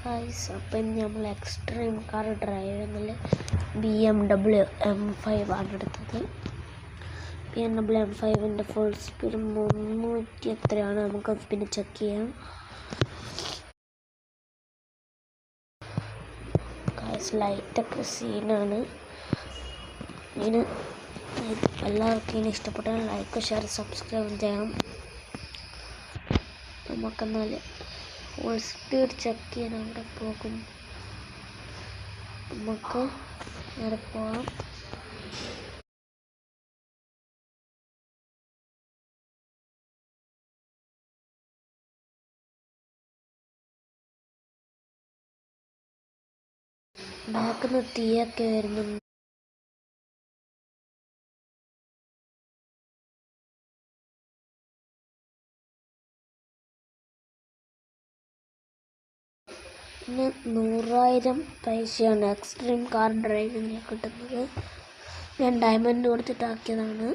Guys, അപ്പം ഇന്ന് നമ്മൾ എക്സ്ട്രീം കാർ ഡ്രൈവിങ്ങിൽ BMW M5 ആണ് എടുത്തത്. BMW M5ൻ്റെ ഫുൾ സ്പീഡ് 300 എത്രയാണ്, നമുക്ക് പിന്നെ ചെക്ക് ചെയ്യാം. ഗൈസ്, ലൈറ്റൊക്കെ സീനാണ്. ഇതിന് എല്ലാവർക്കും ഇതിന് ഇഷ്ടപ്പെട്ടാൽ ലൈക്ക്, ഷെയർ, സബ്സ്ക്രൈബ് ചെയ്യണം. നമുക്കെന്നാൽ ഫുൾ സ്പീഡ് ചെക്ക് ചെയ്യാൻ അവിടെ പോകും. നമുക്ക് നേരെ പോകാം. ബാക്കിൽ നിന്ന് തീയൊക്കെ വരുന്നുണ്ട്. പിന്നെ 100,000 പൈസയാണ് എക്സ്ട്രീം കാർ ഡ്രൈവിങ്ങിൽ കിട്ടുന്നത്. ഞാൻ ഡയമണ്ട് കൊടുത്തിട്ടാക്കിയതാണ്.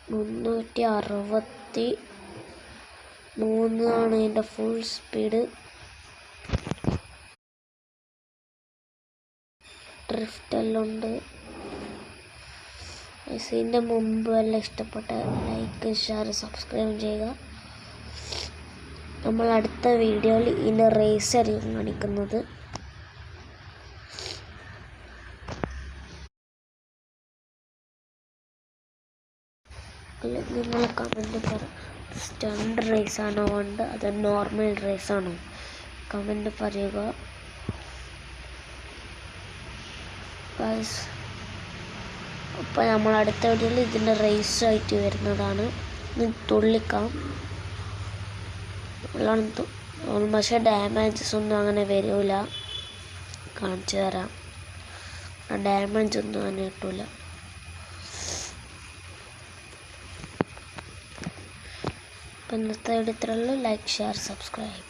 363 ആണ് ഇതിൻ്റെ ഫുൾ സ്പീഡ്. ഡ്രിഫ്റ്റ് എല്ലാം ഉണ്ട്. ഇതിൻ്റെ മുമ്പ് എല്ലാം ഇഷ്ടപ്പെട്ട ലൈക്ക്, ഷെയർ, സബ്സ്ക്രൈബ് ചെയ്യുക. നമ്മൾ അടുത്ത വീഡിയോയിൽ ഇതിൻ്റെ റേസ് ആയിരിക്കും കാണിക്കുന്നത്. നിങ്ങൾ കമൻറ്റ് പറ, സ്റ്റണ്ട് റേസാണോ വേണ്ട അത് നോർമൽ റേസാണോ, കമൻറ്റ് പറയുക. അപ്പോൾ നമ്മൾ അടുത്ത വീഡിയോയിൽ ഇതിൻ്റെ റേസായിട്ട് വരുന്നതാണ്. തുള്ളിക്കാം. പക്ഷേ ഡാമേജസ് ഒന്നും അങ്ങനെ വരില്ല. കാണിച്ചു തരാം. ഡാമേജ് ഒന്നും അങ്ങനെ കിട്ടില്ല. അപ്പം ഇന്നത്തെ വീഡിയോ ഇത്രയുള്ളൂ. Like, share, subscribe.